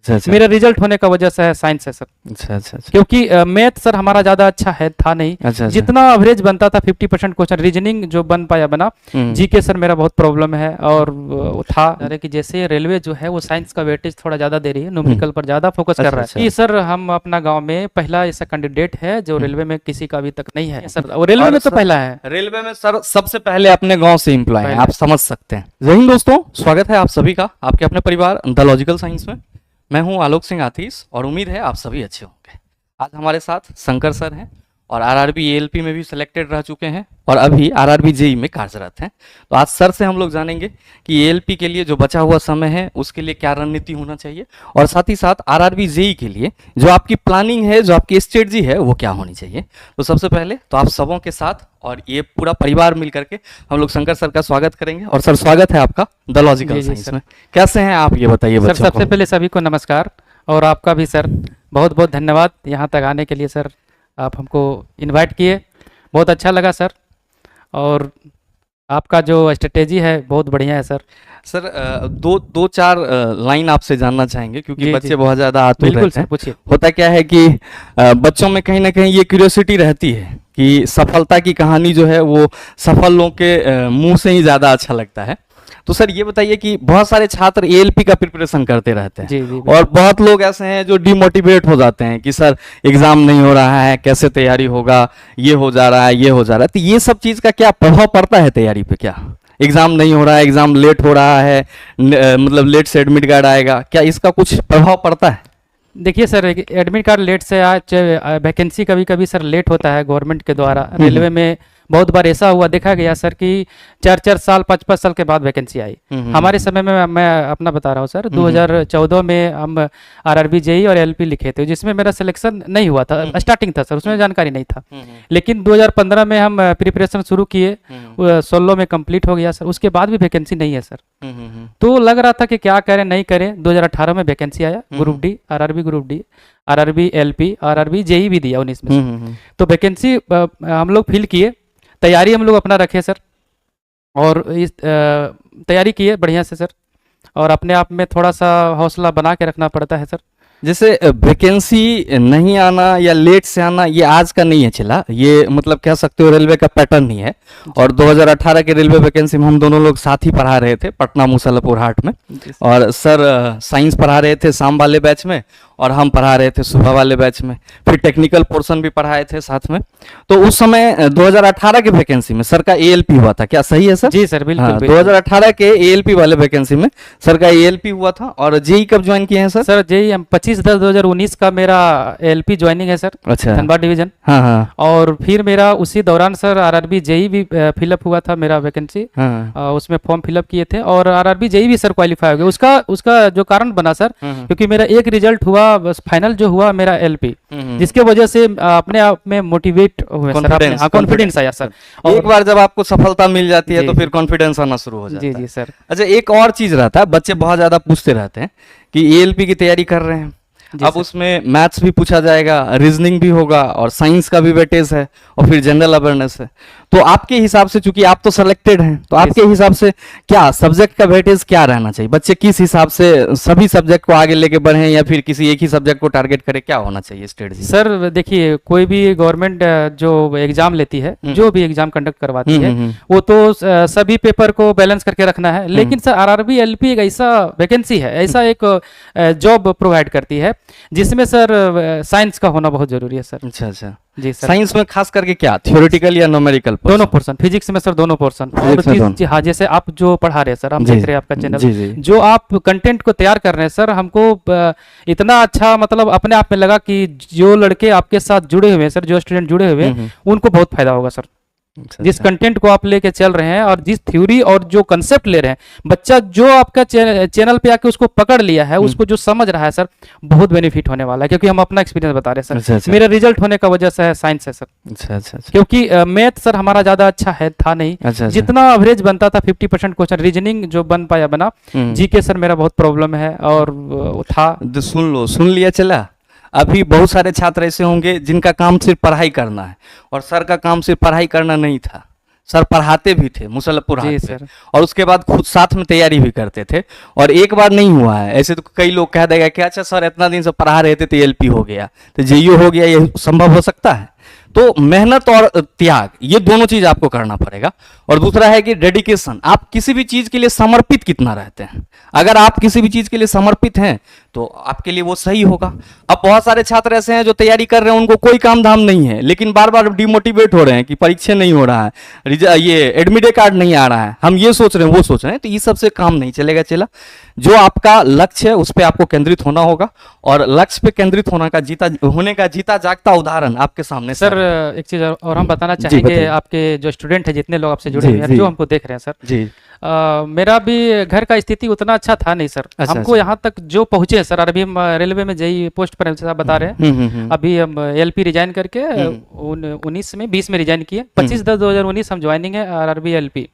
अच्छा। मेरा रिजल्ट होने का वजह से है साइंस है सर। अच्छा अच्छा अच्छा। क्योंकि मैथ सर हमारा ज़्यादा अच्छा है था नहीं। अच्छा। जितना एवरेज बनता था 50% क्वेश्चन, रीजनिंग जो बन पाया बना। जीके सर मेरा बहुत प्रॉब्लम है और था अरे कि जैसे रेलवे जो है वो साइंस का वेटेज थोड़ा ज़्यादा दे रही है, न्यूमेरिकल पर ज़्यादा फोकस कर रहा है कि सर हम अपना गाँव में पहला ऐसा कैंडिडेट है जो रेलवे में किसी का अभी तक नहीं है सर, और रेलवे में तो पहला है। रेलवे में सर सबसे पहले अपने गांव से एम्प्लॉय हैं, आप समझ सकते हैं। जय हिंद दोस्तों, स्वागत है आप सभी का आपके अपने परिवार द लॉजिकल साइंस में। मैं हूं आलोक सिंह आतीस और उम्मीद है आप सभी अच्छे होंगे। आज हमारे साथ शंकर सर हैं और आरआरबी एएलपी में भी सिलेक्टेड रह चुके हैं और अभी आरआरबी जेई में कार्यरत हैं। तो आज सर से हम लोग जानेंगे कि एएलपी के लिए जो बचा हुआ समय है उसके लिए क्या रणनीति होना चाहिए और साथ ही साथ आरआरबी जेई के लिए जो आपकी प्लानिंग है, जो आपकी स्ट्रेटजी है वो क्या होनी चाहिए। तो सबसे पहले तो आप सबों के साथ और ये पूरा परिवार मिल करके हम लोग शंकर सर का स्वागत करेंगे। और सर स्वागत है आपका द लॉजिकल साइंस में। कैसे हैं आप ये बताइए सर? बच्चों सबसे पहले सभी को नमस्कार और आपका भी सर बहुत बहुत धन्यवाद यहाँ तक आने के लिए। सर आप हमको इनवाइट किए, बहुत अच्छा लगा सर, और आपका जो स्ट्रेटेजी है बहुत बढ़िया है सर। सर दो चार लाइन आपसे जानना चाहेंगे क्योंकि बच्चे बहुत ज़्यादा आतुर रहते हैं। पूछिए। होता क्या है कि बच्चों में कहीं ना कहीं ये क्यूरियोसिटी रहती है कि सफलता की कहानी जो है वो सफल लोगों के मुंह से ही ज़्यादा अच्छा लगता है। तो सर ये बताइए कि बहुत सारे छात्र एएलपी का प्रिपरेशन करते रहते हैं। जी, और बहुत लोग ऐसे हैं जो डिमोटिवेट हो जाते हैं कि सर एग्जाम नहीं हो रहा है, कैसे तैयारी होगा, ये हो जा रहा है, ये हो जा रहा है। तो ये सब चीज़ का क्या प्रभाव पड़ता है तैयारी पे? क्या एग्जाम नहीं हो रहा है, एग्जाम लेट हो रहा है, मतलब लेट से एडमिट कार्ड आएगा, क्या इसका कुछ प्रभाव पड़ता है? देखिए सर, एडमिट कार्ड लेट से आज वैकेंसी कभी कभी सर लेट होता है गवर्नमेंट के द्वारा। रेलवे में बहुत बार ऐसा हुआ, देखा गया सर कि 4-4 साल 5-5 साल के बाद वैकेंसी आई। हमारे समय में मैं अपना बता रहा हूँ सर, 2014 में हम आरआरबी जेई और एलपी लिखे थे जिसमें मेरा सिलेक्शन नहीं हुआ था। स्टार्टिंग था सर, उसमें जानकारी नहीं था। लेकिन 2015 में हम प्रिपरेशन शुरू किए, 16 में कंप्लीट हो गया सर। उसके बाद भी वैकेंसी नहीं है सर। तो लग रहा था कि क्या करें नहीं करें। 2018 में वैकेंसी आया, group D, RRB group D, RRB LP, RRB JE भी दिया 19 में। तो वैकेंसी हम लोग फिल किए, तैयारी हम लोग अपना रखे सर, और इस तैयारी किए बढ़िया से सर, और अपने आप में थोड़ा सा हौसला बना के रखना पड़ता है सर। जैसे वैकेंसी नहीं आना या लेट से आना ये आज का नहीं है चला, ये मतलब कह सकते हो रेलवे का पैटर्न ही है। और 2018 के रेलवे वैकेंसी में हम दोनों लोग साथ ही पढ़ा रहे थे पटना मुसल्लपुर हाट में, और सर साइंस पढ़ा रहे थे शाम वाले बैच में और हम पढ़ा रहे थे सुबह वाले बैच में, फिर टेक्निकल पोर्शन भी पढ़ाए थे साथ में। तो उस समय 2018 के वैकेंसी में सर का एएलपी हुआ था, क्या सही है सर? जी सर बिल्कुल। हाँ, 2018 के एएलपी वाले वैकेंसी में सर का एएलपी हुआ था। और जेई कब ज्वाइन किए हैं सर? सर जेई हम 25/10/2019 का मेरा एएलपी ज्वाइनिंग है सर। अच्छा, धनबाद डिवीजन। हाँ हाँ। और फिर मेरा उसी दौरान सर आरआरबी जेई भी फिलअप हुआ था मेरा वैकेंसी। हाँ। उसमें फॉर्म फिलअप किए थे और आरआरबी जेई भी सर क्वालिफाई हो गया। उसका जो कारण बना सर, क्योंकि मेरा एक रिजल्ट हुआ, बस फाइनल जो हुआ मेरा एलपी, जिसके वजह से अपने आप में मोटिवेट हुए सर, कॉन्फिडेंस आया सर। एक बार जब आपको सफलता मिल जाती है तो फिर कॉन्फिडेंस आना शुरू हो जाता है। जी जी सर। अच्छा, एक और चीज रहता है, बच्चे बहुत ज्यादा पूछते रहते हैं कि एएलपी की तैयारी कर रहे हैं, अब उसमें मैथ्स भी पूछा जाएगा, रीजनिंग भी होगा और साइंस का भी वेटेज है और फिर जनरल अवेयरनेस है। तो आपके हिसाब से, चूंकि आप तो सिलेक्टेड हैं, तो आपके हिसाब से क्या सब्जेक्ट का वेटेज क्या रहना चाहिए? बच्चे किस हिसाब से सभी सब्जेक्ट को आगे लेके बढ़ें या फिर किसी एक ही सब्जेक्ट को टारगेट करें, क्या होना चाहिए स्ट्रेटजी? सर देखिए, कोई भी गवर्नमेंट जो एग्जाम लेती है, जो भी एग्जाम कंडक्ट करवाती है, वो तो सभी पेपर को बैलेंस करके रखना है। लेकिन सर आरआरबी एलपी एक ऐसा वैकेंसी है, ऐसा एक जॉब प्रोवाइड करती है जिसमें सर साइंस का होना बहुत जरूरी है सर। अच्छा अच्छा जी सर। साइंस में खास करके क्या, थ्योरेटिकल या न्यूमेरिकल? दोनों पोर्शन, फिजिक्स में सर दोनों पोर्शन। हाँ, जैसे आप जो पढ़ा रहे हैं सर, हम देख रहे हैं आपका चैनल, जो आप कंटेंट को तैयार कर रहे हैं सर, हमको इतना अच्छा मतलब अपने आप में लगा कि जो लड़के आपके साथ जुड़े हुए हैं सर, जो स्टूडेंट जुड़े हुए हैं, उनको बहुत फायदा होगा सर। जिस कंटेंट को आप लेके चल रहे हैं और जिस थ्योरी और जो कंसेप्ट ले रहे हैं, बच्चा जो आपका चैनल पे आके उसको पकड़ लिया है, उसको जो समझ रहा है सर, बहुत बेनिफिट होने वाला है। क्योंकि हम अपना एक्सपीरियंस बता रहे हैं सर। अच्छा। मेरा रिजल्ट होने का वजह से है साइंस है सर। अच्छा अच्छा। क्योंकि मैथ सर हमारा ज्यादा अच्छा है था नहीं। अच्छा। जितना एवरेज बनता था 50% क्वेश्चन, रीजनिंग जो बन पाया बना। जीके सर मेरा बहुत प्रॉब्लम है और था। सुन लिया चला। अभी बहुत सारे छात्र ऐसे होंगे जिनका काम सिर्फ पढ़ाई करना है और सर का काम सिर्फ पढ़ाई करना नहीं था, सर पढ़ाते भी थे मुसल्लपुर जी हाट पे, सर। और उसके बाद खुद साथ में तैयारी भी करते थे। और एक बार नहीं हुआ है, ऐसे तो कई लोग कह देगा कि अच्छा सर इतना दिन से पढ़ा रहे थे तो एएलपी हो गया, तो जेईओ हो गया, ये संभव हो सकता है? तो मेहनत और त्याग, ये दोनों चीज आपको करना पड़ेगा। और दूसरा है कि डेडिकेशन, आप किसी भी चीज के लिए समर्पित कितना रहते हैं। अगर आप किसी भी चीज के लिए समर्पित हैं तो आपके लिए वो सही होगा। अब बहुत सारे छात्र ऐसे हैं जो तैयारी कर रहे हैं, उनको कोई काम धाम नहीं है, लेकिन बार बार डिमोटिवेट हो रहे हैं कि परीक्षा नहीं हो रहा है, ये एडमिट कार्ड नहीं आ रहा है, हम ये सोच रहे हैं वो सोच रहे हैं, तो ये सबसे काम नहीं चलेगा। चला जो आपका लक्ष्य है उस पर आपको केंद्रित होना होगा, और लक्ष्य पे केंद्रित होने का जीता जागता उदाहरण आपके सामने सर एक चीज और हम बताना जी, चाहेंगे, बताइए। आपके जो स्टूडेंट है, जितने लोग आपसे जुड़े जी, हुए हैं, जी। जो हमको देख रहे हैं सर, जी। मेरा भी घर का स्थिति उतना अच्छा था नहीं सर। अच्छा, हमको अच्छा। यहाँ तक जो पहुँचे सर, अभी हम रेलवे में जेई पोस्ट पर हैं, आप बता रहे हैं। अभी हम एलपी रिजाइन करके 20 में रिजाइन किए, 25/10/2019 हम ज्वाइनिंग है आरआरबी एलपी,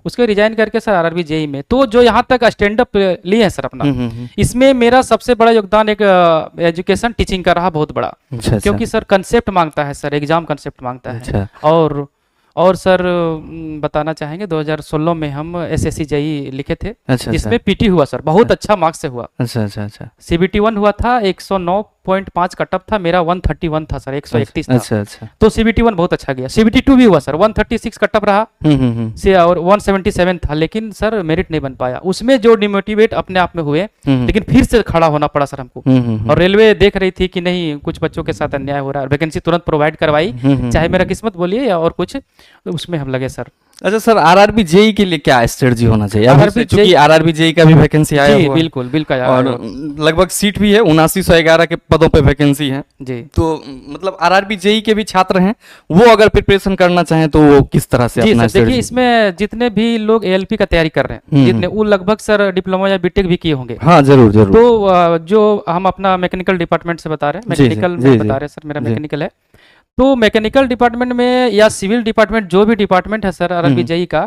उसके रिजाइन करके सर आरआरबी जेई में। तो जो यहाँ तक स्टैंड अप लिए हैं सर अपना, इसमें मेरा सबसे बड़ा योगदान एक एजुकेशन टीचिंग का रहा, बहुत बड़ा। अच्छा, क्योंकि सर कंसेप्ट मांगता है सर, एग्जाम कंसेप्ट मांगता है। अच्छा। और सर बताना चाहेंगे 2016 में हम एसएससी जेई लिखे थे, अच्छा, जिसमें पीटी हुआ सर, बहुत अच्छा मार्क्स से हुआ। अच्छा अच्छा अच्छा सीबीटी 1 हुआ था, 109.5 कटअप था, मेरा 131 था सर, 131 था। अच्छा अच्छा। तो सीबीटी 1 बहुत अच्छा गया। सीबीटी 2 भी हुआ सर, 136 कटअप रहा से, और 177 था, लेकिन सर मेरिट नहीं बन पाया। उसमें जो डिमोटिवेट अपने आप में हुए, लेकिन फिर से खड़ा होना पड़ा सर हमको। और रेलवे देख रही थी कि नहीं, कुछ बच्चों के साथ अन्याय हो रहा है, वैकेंसी तुरंत प्रोवाइड करवाई, चाहे मेरा किस्मत बोलिए या और कुछ, तो उसमें हम लगे सर। अच्छा सर, आरआरबी जेई के लिए क्या स्ट्रेटजी होना चाहिए? RRB क्योंकि आरआरबी जेई का भी वैकेंसी आया जी हुआ है, बिल्कुल बिल्कुल और लगभग सीट भी है, 7911 के पदों पे वैकेंसी है। जी। तो मतलब आरआरबी जेई के भी छात्र हैं, वो अगर प्रिपरेशन करना चाहें तो वो किस तरह से जी अपना सर, देखिए इसमें जितने भी लोग एएलपी का तैयारी कर रहे हैं, जितने, वो लगभग सर डिप्लोमा या बीटेक भी किए होंगे। हाँ जरूर जरूर। तो जो हम अपना मैकेनिकल डिपार्टमेंट से बता रहे हैं, जी, मैकेनिकल जी, में जी, बता रहे हैं सर, मेरा जी। मैकेनिकल है। तो मैकेनिकल डिपार्टमेंट में या सिविल डिपार्टमेंट, जो भी डिपार्टमेंट है सर आरआरबी जेई का,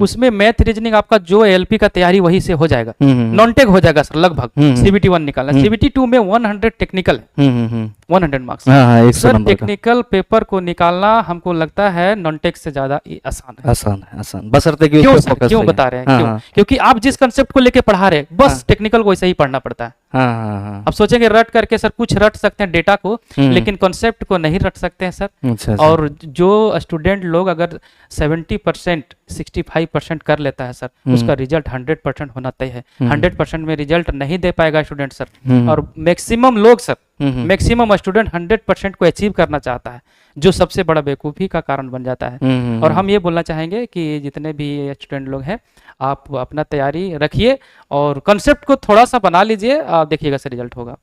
उसमें मैथ रीजनिंग आपका जो एएलपी का तैयारी वही से हो जाएगा, नॉन टेक हो जाएगा सर लगभग। सीबीटी 1 निकालना, सीबीटी 2 में 100 टेक्निकल है, 100 मार्क्स। हाँ 100 सर नंबर का। टेक्निकल पेपर को निकालना हमको लगता है नॉन टेक से ज्यादा आसान है। आसान है, आसान, बशर्ते कि क्यों उस पे सर, focus क्यों रहे। बता रहे हैं, हाँ, क्यों? हाँ, क्योंकि आप जिस कंसेप्ट को लेके पढ़ा रहे हैं, बस टेक्निकल को वैसे ही पढ़ना पड़ता है। हाँ हाँ हाँ। अब सोचेंगे रट करके सर, कुछ रट सकते हैं डेटा को, लेकिन कॉन्सेप्ट को नहीं रट सकते हैं सर। अच्छा अच्छा। और जो स्टूडेंट लोग अगर 70% 65% कर लेता है सर, उसका रिजल्ट 100% होना तय है। 100% में रिजल्ट नहीं दे पाएगा स्टूडेंट सर। और मैक्सिमम लोग सर, मैक्सिमम स्टूडेंट 100% को अचीव करना चाहता है, जो सबसे बड़ा बेवकूफ़ी का कारण बन जाता है। और हम ये बोलना चाहेंगे कि जितने भी स्टूडेंट लोग हैं, आप अपना तैयारी रखिए और कंसेप्ट को थोड़ा सा बना लीजिए, आप देखिएगा सर रिजल्ट होगा।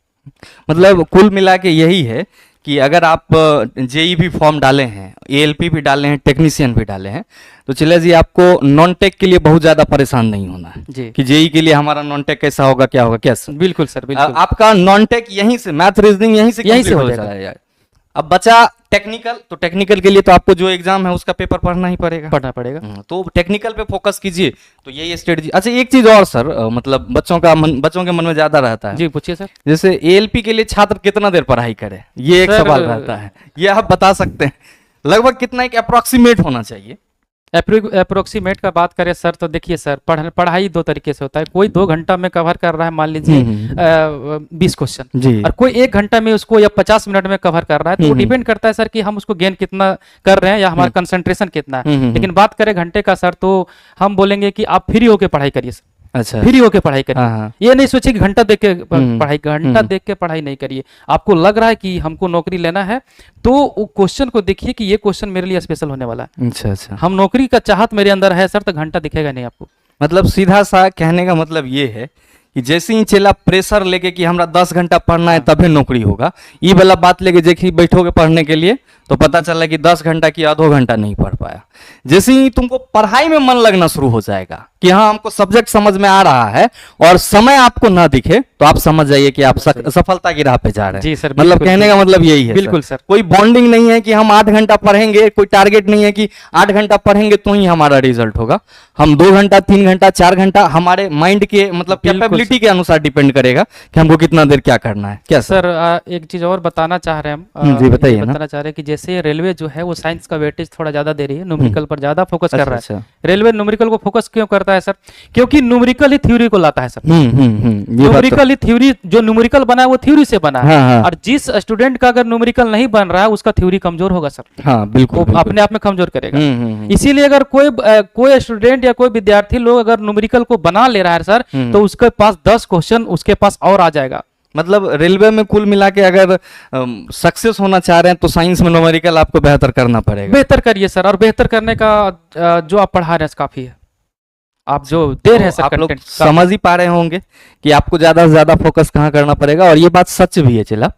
मतलब कुल मिला के यही है कि अगर आप जेई भी फॉर्म डाले हैं, एएलपी भी डाले हैं, टेक्नीशियन भी डाले हैं, तो चले जी आपको नॉन टेक के लिए बहुत ज़्यादा परेशान नहीं होना है जी कि जेई के लिए हमारा नॉन टेक कैसा होगा, क्या होगा, क्या सर? बिल्कुल सर, बिल्कुल। आपका नॉन टेक यहीं से, मैथ रीजनिंग यहीं से यहीं से complete हो चला जाएगा। जाएगा। अब बचा टेक्निकल, तो टेक्निकल के लिए तो आपको जो एग्जाम है उसका पेपर पढ़ना ही पड़ेगा। पढ़ना पड़ेगा। तो टेक्निकल पे फोकस कीजिए, तो यही स्ट्रेटजी। अच्छा एक चीज और सर, मतलब बच्चों के मन में ज्यादा रहता है, जी पूछिए सर। जैसे एएलपी के लिए छात्र कितना देर पढ़ाई करे, ये एक सर, सवाल रहता है, ये आप बता सकते हैं लगभग कितना एक अप्रोक्सीमेट होना चाहिए? अप्रोक्सीमेट का बात करें सर, तो देखिए सर, पढ़ाई 2 तरीके से होता है। कोई 2 घंटा में कवर कर रहा है, मान लीजिए 20 क्वेश्चन, जी। और कोई 1 घंटा में उसको या 50 मिनट में कवर कर रहा है। तो डिपेंड करता है सर कि हम उसको गेन कितना कर रहे हैं या हमारा कंसंट्रेशन कितना है। लेकिन बात करें घंटे का सर, तो हम बोलेंगे कि आप फ्री होके पढ़ाई करिए सर, अच्छा फ्री होके पढ़ाई करिए। हाँ, हाँ। ये नहीं सोचिए कि घंटा देख के घंटा देख के पढ़ाई नहीं करिए। आपको लग रहा है कि हमको नौकरी लेना है, तो क्वेश्चन को देखिए कि ये क्वेश्चन मेरे लिए स्पेशल होने वाला है। अच्छा अच्छा। हम नौकरी का चाहत मेरे अंदर है सर, तो घंटा दिखेगा नहीं आपको। मतलब सीधा सा कहने का मतलब ये है कि जैसे ही चला प्रेशर लेके कि हमरा 10 घंटा पढ़ना है तभी नौकरी होगा, ये वाला बात लेके देखिए बैठोगे पढ़ने के लिए, तो पता चला कि 10 घंटा की आधो घंटा नहीं पढ़ पाया। जैसे ही तुमको पढ़ाई में मन लगना शुरू हो जाएगा कि हाँ हमको सब्जेक्ट समझ में आ रहा है, और समय आपको ना दिखे, तो आप समझ जाइए कि आप सफलता की राह पे जा रहे हैं। जी सर, मतलब बिल्कुल, कहने का मतलब यही है बिल्कुल सर। कोई बॉन्डिंग नहीं है कि हम 8 घंटा पढ़ेंगे, कोई टारगेट नहीं है कि 8 घंटा पढ़ेंगे तो ही हमारा रिजल्ट होगा। हम 2 घंटा, 3 घंटा, 4 घंटा हमारे माइंड के मतलब बिल्कुल कैपेबिलिटी के अनुसार डिपेंड करेगा कि हमको कितना देर क्या करना है। क्या सर एक चीज और बताना चाह रहे हैं हम, जी बताइए ये ना। बताना चाह रहे हैं कि जैसे रेलवे जो है वो साइंस का वेटेज थोड़ा ज्यादा दे रही है, न्यूमेरिकल पर ज्यादा फोकस कर रहा है। अच्छा। रेलवे न्यूमेरिकल को फोकस क्यों करता है सर? क्योंकि न्यूमेरिकल ही थ्योरी को लाता है सर। ये बात तो न्यूमेरिकल ही थ्योरी, जो न्यूमेरिकल बना है वो थ्योरी से बना है। हाँ, हाँ। और जिस स्टूडेंट का अगर न्यूमेरिकल नहीं बन रहा है उसका थ्योरी कमजोर होगा सर, हाँ बिल्कुल, वो बिल्कुल। अपने आप में कमजोर करेगा। हम्म। इसीलिए अगर कोई स्टूडेंट या कोई विद्यार्थी लोग अगर न्यूमेरिकल को बना ले रहा है सर, तो उसके पास 10 क्वेश्चन उसके पास और आ जाएगा। मतलब रेलवे में कुल मिला के अगर सक्सेस होना चाह रहे हैं तो साइंस में न्यूमेरिकल आपको बेहतर करना पड़ेगा। बेहतर करिए सर, और बेहतर करने का जो आप पढ़ा रहे हैं काफी है, आप जो दे रहे हैं सर आप लोग कंटेंट समझ ही पा रहे होंगे कि आपको ज्यादा से ज्यादा फोकस कहाँ करना पड़ेगा। और ये बात सच भी है चला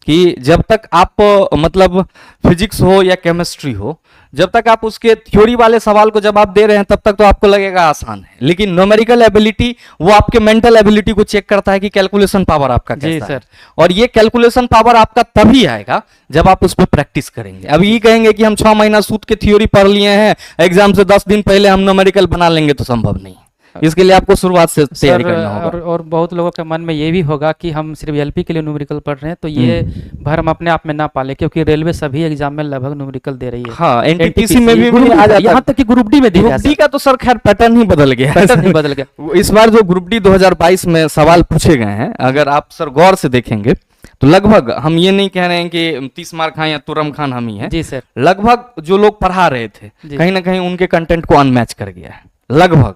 कि जब तक आप मतलब फिजिक्स हो या केमिस्ट्री हो, जब तक आप उसके थ्योरी वाले सवाल को जवाब दे रहे हैं तब तक तो आपको लगेगा आसान है। लेकिन न्यूमेरिकल एबिलिटी वो आपके मेंटल एबिलिटी को चेक करता है कि कैलकुलेशन पावर आपका जी कैसा है। सर। और ये कैलकुलेशन पावर आपका तभी आएगा जब आप उस पर प्रैक्टिस करेंगे। अब ये कहेंगे कि हम 6 महीना सूद के थ्योरी पढ़ लिए हैं, एग्जाम से 10 दिन पहले हम न्यूमेरिकल बना लेंगे, तो संभव नहीं है। इसके लिए आपको शुरुआत से तैयारी करना होगा। और बहुत लोगों के मन में ये भी होगा कि हम सिर्फ एलपी के लिए न्यूमेरिकल पढ़ रहे हैं, तो ये भरम अपने आप में ना पाले, क्योंकि रेलवे सभी एग्जाम में लगभग न्यूमेरिकल दे रही है। हाँ, एनटीपीसी में भी ग्रुप आ जाता है। यहाँ तक कि ग्रुप डी में दे रहा है ग्रुप डी का तो सर खैर पैटर्न ही बदल गया है। पैटर्न ही बदल गया। इस बार जो ग्रुप डी 2022 में सवाल पूछे गए हैं, अगर आप सर गौर से देखेंगे तो लगभग, हम ये नहीं कह रहे हैं कि 30 मार्क खान या तुरम खान हम ही हैं जी सर, लगभग जो लोग पढ़ा रहे थे जी। कहीं ना कहीं उनके कंटेंट को अनमैच कर गया है लगभग,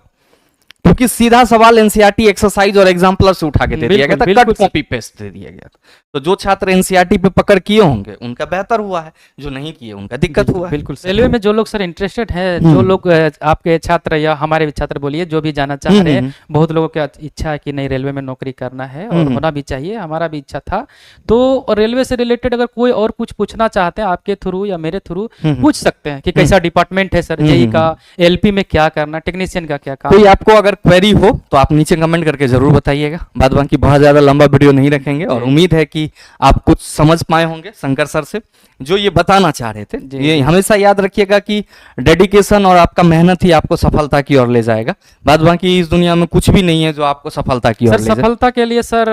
क्योंकि सीधा सवाल एनसीईआरटी एक्सरसाइज और एग्जाम्पलर से उठा के दे दिया गया था, बिल्कुल कट कॉपी पेस्ट दे दिया गया था। तो जो छात्र एनसीईआरटी पे पकड़ किए होंगे उनका बेहतर हुआ है, जो नहीं किए उनका दिक्कत हुआ है। बिल्कुल। रेलवे में जो लोग सर इंटरेस्टेड है, जो लोग आपके छात्र या हमारे भी छात्र बोलिए, जो भी जाना चाह रहे हैं, बहुत लोगों की इच्छा है कि नहीं रेलवे में नौकरी करना है और होना भी चाहिए, हमारा भी इच्छा था। तो रेलवे से रिलेटेड अगर कोई और कुछ पूछना चाहते हैं आपके थ्रू या मेरे थ्रू, पूछ सकते हैं कि कैसा डिपार्टमेंट है सर, जेई का, एलपी में क्या करना, टेक्नीशियन का क्या काम। कोई आपको अगर क्वेरी हो तो आप नीचे कमेंट करके जरूर बताइएगा। बाद बाकी बहुत ज्यादा लंबा वीडियो नहीं रखेंगे, और उम्मीद है कि आप कुछ समझ पाए होंगे शंकर सर से जो ये बताना चाह रहे थे। ये हमेशा याद रखिएगा कि डेडिकेशन और आपका मेहनत ही आपको सफलता की ओर ले जाएगा। बाद बाकी इस दुनिया में कुछ भी नहीं है जो आपको सफलता की ओर ले जाए। सफलता के लिए सर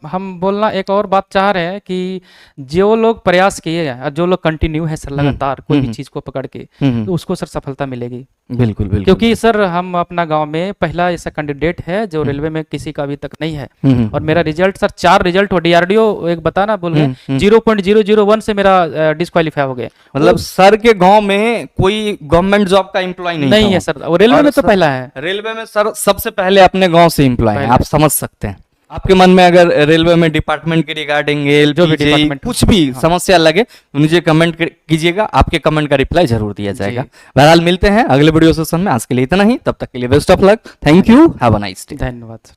हम बोलना एक और बात चाह रहे हैं कि जो लोग प्रयास किए हैं, जो लोग कंटिन्यू है सर लगातार कोई भी चीज को पकड़ के, तो उसको सर सफलता मिलेगी। बिल्कुल बिल्कुल। क्योंकि सर हम अपना गांव में पहला ऐसा कैंडिडेट है जो रेलवे में किसी का अभी तक नहीं है, और मेरा रिजल्ट सर 4 रिजल्ट हो, डीआरडीओ एक बताना बोल गए 0.001 से मेरा डिस्क्वालीफाई हो गया। मतलब सर के गांव में कोई गवर्नमेंट जॉब का एम्प्लॉय नहीं है सर, और रेलवे में तो पहला है। रेलवे में सर सबसे पहले अपने गांव से एम्प्लॉय है, आप समझ सकते हैं। आपके मन में अगर रेलवे में डिपार्टमेंट के रिगार्डिंग जो भी डिपार्टमेंट कुछ भी समस्या लगे तो नीचे कमेंट कीजिएगा, आपके कमेंट का रिप्लाई जरूर दिया जाएगा। बहरहाल मिलते हैं अगले वीडियो सेशन में, आज के लिए इतना ही, तब तक के लिए best of luck, thank you, have a nice day. धन्यवाद।